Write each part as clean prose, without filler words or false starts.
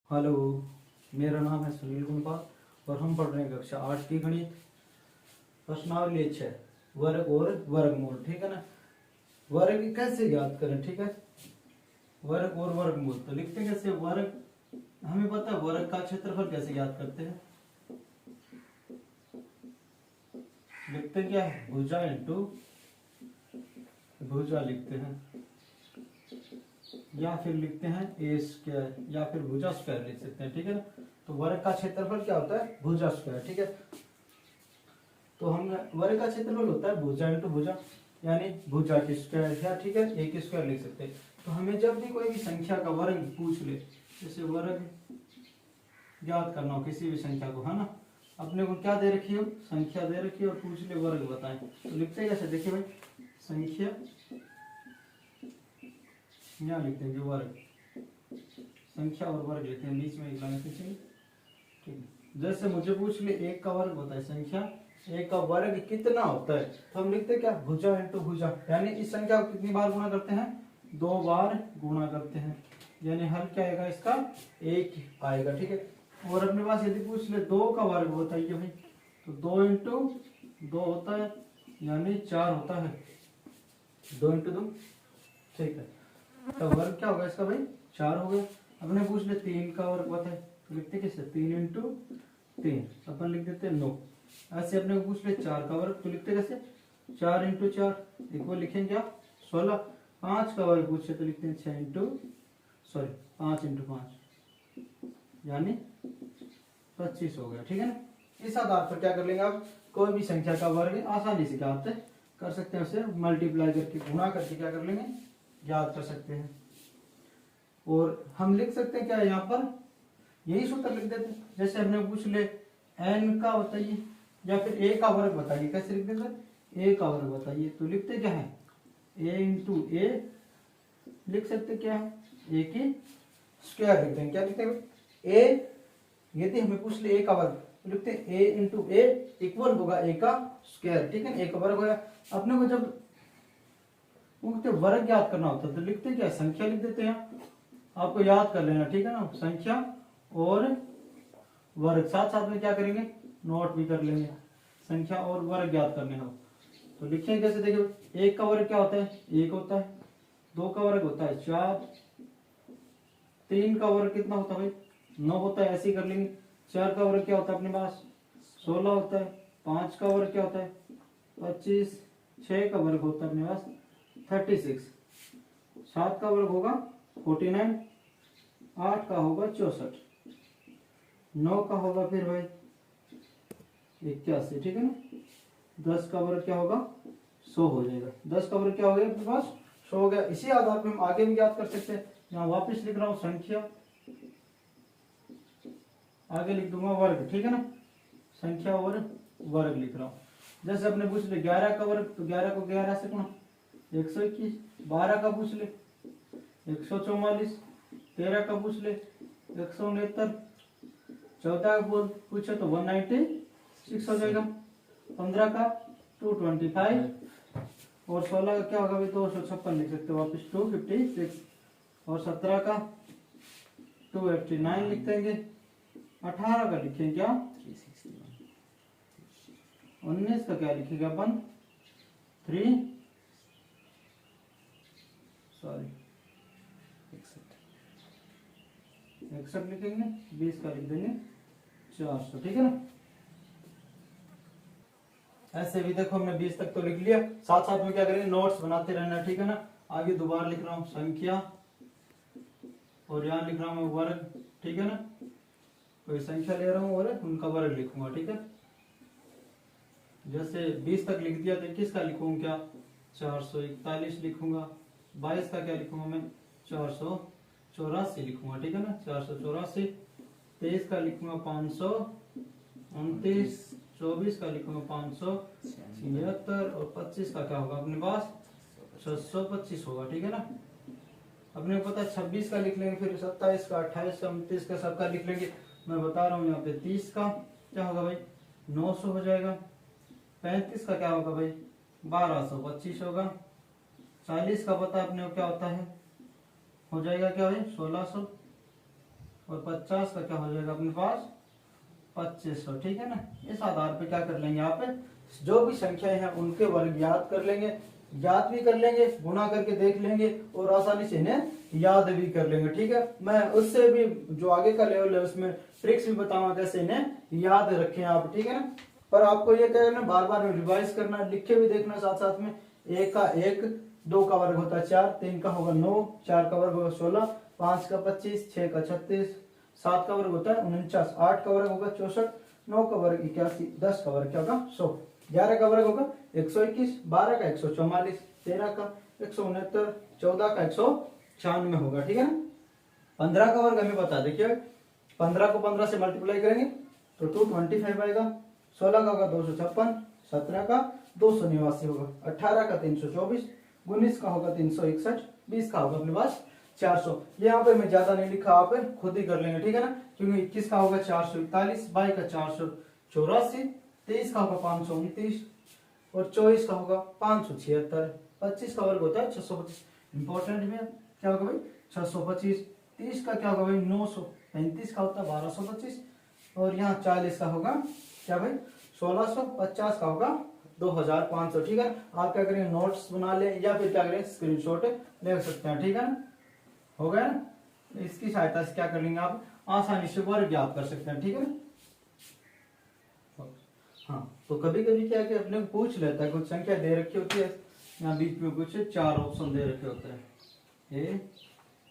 Hello, मेरा नाम है सुनील गुणपाल और हम पढ़ रहे हैं कक्षा 8 की गणित प्रश्नावली 6 वर्ग और वर्गमूल। ठीक है ना। वर्ग कैसे याद करें? ठीक है, वर्ग और वर्गमूल तो लिखते कैसे? वर्ग हमें पता है, वर्ग का क्षेत्रफल कैसे याद करते हैं? लिखते क्या है? भुजा इंटू भुजा लिखते हैं, या फिर लिखते हैं ए स्क्वायर, या फिर भुजा स्क्वायर लिख सकते हैं। ठीक है ना। तो वर्ग का क्षेत्रफल क्या होता है? भुजा स्क्वायर। ठीक है, तो हम वर्ग का क्षेत्रफल होता है भुजा इंटू भुजा, यानी भुजा की स्क्वायर, या ठीक है ए की स्क्वायर लिख सकते हैं। तो हमें जब भी कोई भी संख्या का वर्ग पूछ ले, जैसे वर्ग याद करना हो किसी भी संख्या को, है ना, अपने को क्या दे रखी हो? संख्या दे रखी है और पूछ ले वर्ग बताएं, तो लिखते हैं कैसे? देखिए भाई, संख्या यहाँ लिखते हैं, जो वर्ग, संख्या और वर्ग लिखते हैं, बीच में एक लाइन खींचेंगे। ठीक है, जैसे मुझे पूछ ले एक का वर्ग होता है संख्या, एक का वर्ग कितना होता है, तो हम लिखते हैं क्या? भुजा इंटू भुजा, यानी इस संख्या को कितनी बार गुणा करते हैं? 2 बार गुणा करते हैं, यानी हल क्या आएगा इसका? 1 आएगा। ठीक है, और अपने पास यदि पूछ ले 2 का वर्ग बताइए भाई, तो 2 इंटू 2 होता है, यानी 4 होता है, 2 इंटू 2। ठीक है, तो वर्ग क्या होगा इसका भाई? 4 हो गया। अपने पूछ ले 3 का वर्ग बताए, तो लिखते कैसे? 3 इंटू 3, अपन लिख देते 9। ऐसे अपने को पूछ ले 4 का वर्ग, तो लिखते कैसे? 4 इंटू 4 इक्वल लिखेंगे क्या? 16। 5 का वर्ग पूछे तो लिखते हैं 5 इंटू 5, यानी 25 हो गया। ठीक है ना। इस आधार पर क्या कर लेंगे आप? कोई भी संख्या का वर्ग आसानी से क्या कर सकते हैं, उसे मल्टीप्लाई करके, गुणा करके क्या कर लेंगे? याद कर सकते हैं। और हम लिख सकते हैं क्या यहाँ पर? यही सूत्र लिख देते हैं। जैसे हमने पूछ ले n का बताइए, या फिर a का वर्ग बताइए, कैसे लिख देते? a का वर्ग बताइए, तो लिखते क्या है? a इंटू ए लिख सकते क्या है? a की स्क्वायर लिखते हैं। क्या लिखते हैं? a, यदि हमें पूछ ले a का वर्ग, तो लिखते हैं a इंटू ए इक्वल होगा a का स्क्वायर। ठीक है ना, a का वर्ग होगा। अपने को जब उनके वर्ग याद करना होता है तो लिखते क्या? संख्या लिख देते हैं। आपको याद कर लेना, ठीक है ना, संख्या और वर्ग साथ साथ में क्या करेंगे? नोट भी कर लेंगे, संख्या और वर्ग याद करने हो तो लिखेंगे कैसे? देखिए, 1 का वर्ग क्या होता है? 1 होता है। 2 का वर्ग होता है 4। 3 का वर्ग कितना होता है भाई? 9 होता है, ऐसे ही कर लेंगे। 4 का वर्ग क्या होता है अपने पास? 16 होता है। 5 का वर्ग क्या होता है? 25। 6 का वर्ग होता है अपने पास 36। 7 का वर्ग होगा 49। 8 का होगा 64। 9 का होगा फिर भाई 81। ठीक है ना। 10 का वर्ग क्या होगा? 100 हो जाएगा। 10 का वर्ग क्या हो गया अपने पास? 100 हो गया। इसी आधार पर हम आगे भी याद कर सकते हैं। यहाँ वापस लिख रहा हूँ संख्या, आगे लिख दूंगा वर्ग। ठीक है ना, संख्या और वर्ग लिख रहा हूँ। जैसे अपने पूछ ले 11 का वर्ग, तो 11 को 11 से गुणा 121। 12 का पूछ ले 144। 13 का पूछ ले 169। 14 का पूछे तो 196 हो जाएगा। 15 का 225, और 16 का क्या होगा भाई? 256 लिख सकते हो वापस, 256। और 17 का 289 लिख देंगे। 18 का लिखेंगे क्या? 19 का क्या लिखेंगे अपन? 61 लिखेंगे। 20 का लिख देंगे 400। ठीक है ना। ऐसे भी देखो, हमने 20 तक तो लिख लिया, साथ साथ में क्या करेंगे? नोट्स बनाते रहना। ठीक है ना। आगे दोबारा लिख रहा हूँ संख्या, और यहाँ लिख रहा हूँ वर्ग। ठीक है ना, कोई संख्या ले रहा हूँ और उनका वर्ग लिखूंगा। ठीक है, जैसे 20 तक लिख दिया तो 21 का लिखूंगा क्या? 441 लिखूंगा। 22 का क्या लिखूंगा मैं? 484 लिखूंगा। ठीक है ना, 484। 23 का लिखूंगा 529। 24 का लिखूंगा 576। और 25 का क्या होगा अपने पास? 625 होगा। ठीक है ना। अपने को पता है 26 का लिख लेंगे, फिर 27 का, 28 का, 29 का, सबका लिख लेंगे। मैं बता रहा हूँ यहाँ पे 30 का क्या होगा भाई? 900 हो जाएगा। 35 का क्या होगा भाई? 1225 होगा। 40 का पता अपने को क्या होता है? हो जाएगा क्या भाई? 1600। और 50 का क्या हो जाएगा अपने पास 2500। ठीक है ना। इस आधार पे क्या कर लेंगे आप जो भी संख्याएं हैं उनके वर्ग याद कर लेंगे, याद भी कर लेंगे, गुणा करके देख लेंगे और आसानी से इन्हें याद भी कर लेंगे। ठीक है। मैं उससे भी जो आगे का लेवल है उसमें ट्रिक्स भी बताऊंगा कैसे इन्हें याद रखें आप। ठीक है ना। पर आपको ये क्या करना, बार बार रिवाइज करना, लिख के भी देखना साथ साथ में। एक का 1, 2 का वर्ग होता है 4, 3 का होगा 9, 4 का वर्ग होगा 16, 5 का 25, 6 का 36, 7 का वर्ग होता है 49, 8 का वर्ग होगा 64, 9 का वर्ग 81, 10 का वर्ग क्या होगा 100, 11 का वर्ग होगा 121, 12 का 144, 13 का 169, 14 का 196 होगा। ठीक है ना। 15 का वर्ग हमें पता है, देखिए 15 को 15 से मल्टीप्लाई करेंगे तो 225 आएगा। 16 का होगा 256, 17 का 289 होगा, 18 का 324, 19 का होगा 361, 20 का होगा अपने पास 400। यहाँ पे मैं ज्यादा नहीं लिखा, आप खुद ही कर लेंगे। ठीक है ना। क्योंकि 21 का होगा 441, 22 का 484, 23 का होगा 529 और 24 का होगा 576, 25 का वर्ग होता है 625। इंपॉर्टेंट में क्या होगा भाई 625। 30 का क्या होगा भाई 900, 35 का होता है 1225 और यहाँ 40 का होगा क्या भाई 1600, 50 का होगा 2500। ठीक है। आप क्या करेंगे नोट्स बना ले या फिर क्या करें स्क्रीनशॉट ले सकते हैं। ठीक है ना। हो गया ना। तो इसकी सहायता से क्या कर लेंगे आप आसानी से वर्ग ज्ञात कर सकते हैं। ठीक है ना। हाँ तो कभी कभी क्या कि अपने को पूछ लेता है, कुछ संख्या दे रखी होती है, यहाँ बीच में कुछ 4 ऑप्शन दे रखे होते हैं ए,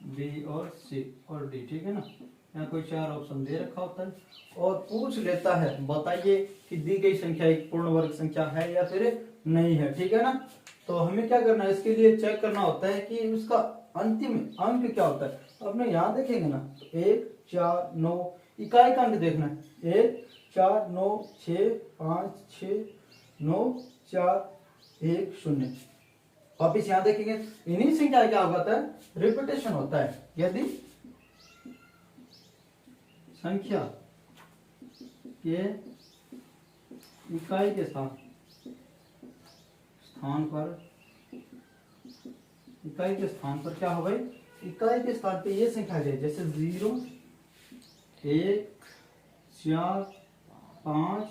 बी और सी और डी। ठीक है ना। यहाँ कोई 4 ऑप्शन दे रखा होता है और पूछ लेता है बताइए कि दी गई संख्या एक पूर्ण वर्ग संख्या है या फिर नहीं है। ठीक है ना। तो हमें क्या करना है, इसके लिए चेक करना होता है कि उसका अंतिम अंक क्या होता है। अपने यहाँ देखेंगे ना 1, 4, 9 इकाई का अंक देखना है 1, 4, 9, 6, 5, 6, 9, 4, 1, 0। वापिस यहाँ देखेंगे इन्हीं संख्या क्या होता है रिपीटेशन होता है। यदि संख्या के इकाई के स्थान पर इकाई के स्थान पर क्या हो भाई इकाई के स्थान पे ये संख्या है जैसे 0, 1, 4, 5,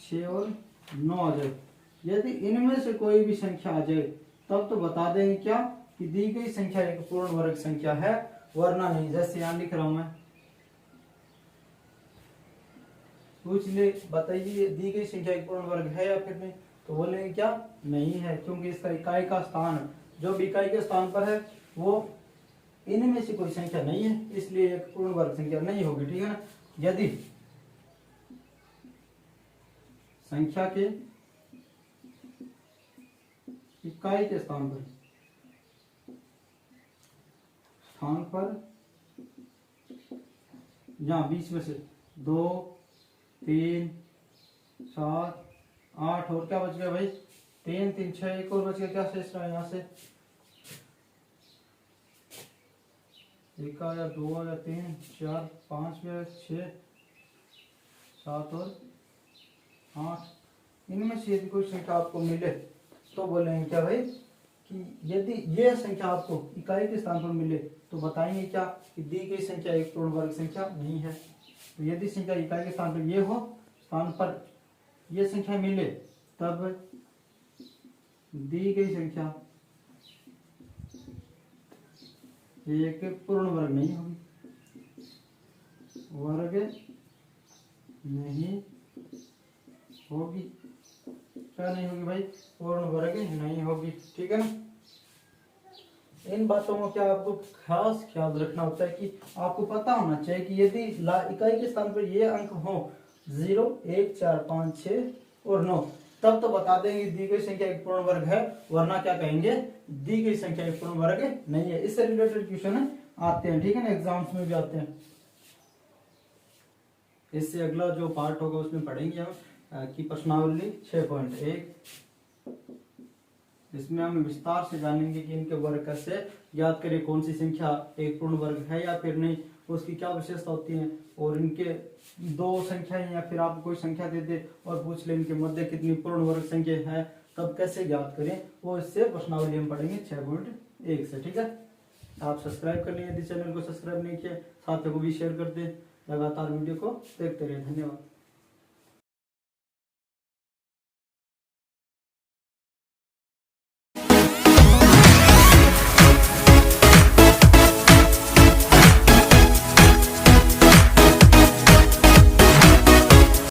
6 और 9 आ जाए। यदि इनमें से कोई भी संख्या आ जाए तब तो बता देंगे क्या कि दी गई संख्या एक पूर्ण वर्ग संख्या है, वरना नहीं। जैसे यहाँ लिख रहा हूं मैं, पूछ ले बताइए दी गई संख्या एक पूर्ण वर्ग है या फिर नहीं, तो बोलेंगे क्या नहीं है, क्योंकि इसका इकाई का स्थान जो भी इकाई के स्थान पर है वो इनमें से कोई संख्या नहीं है, इसलिए एक पूर्ण वर्ग संख्या नहीं होगी। ठीक है ना। यदि संख्या के इकाई के स्थान पर यहाँ बीच में से 2, 3, 7, 8 और क्या बच गया भाई 3, 3, 6 एक और बच गया, क्या शेष रहा है यहाँ से 1 या 2 या 3, 4, 5 या 6, 7 और 8। इनमें से यदि कोई संख्या आपको मिले तो बोलेंगे क्या भाई कि यदि ये संख्या आपको इकाई के स्थान पर मिले तो बताएंगे क्या कि दी गई संख्या एक पूर्ण वर्ग संख्या नहीं है। तो यदि संख्या इकाई के स्थान पर ये हो, स्थान पर ये संख्या मिले, तब दी गई संख्या एक पूर्ण वर्ग नहीं होगी, वर्ग नहीं होगी। क्या नहीं होगी भाई पूर्ण वर्ग नहीं होगी। ठीक है ना। इन बातों में क्या आपको खास ख्याल रखना होता है कि आपको पता होना चाहिए कि यदि इकाई के स्थान पर ये अंक हो 0, 1, 4, 5, 6 और 9, तब तो बता देंगे दी गई संख्या एक पूर्ण वर्ग है, वरना क्या कहेंगे दी गई संख्या एक पूर्ण वर्ग नहीं है। इससे रिलेटेड क्वेश्चन आते हैं। ठीक है ना। एग्जाम्स में भी आते हैं। इससे अगला जो पार्ट होगा उसमें पढ़ेंगे हम की प्रश्नावली 6.1। इसमें हम विस्तार से जानेंगे कि इनके वर्ग कैसे याद करें, कौन सी संख्या एक पूर्ण वर्ग है या फिर नहीं, उसकी क्या विशेषता होती है, और इनके दो संख्याएं या फिर आप कोई संख्या दे दे और पूछ ले इनके मध्य कितनी पूर्ण वर्ग संख्या है, तब कैसे याद करें, वो इससे प्रश्नावली हम पढ़ेंगे 6.1 से। ठीक है। आप सब्सक्राइब कर लें यदि चैनल को सब्सक्राइब नहीं किया, साथियों को भी शेयर कर दें, लगातार वीडियो को देखते रहे। धन्यवाद।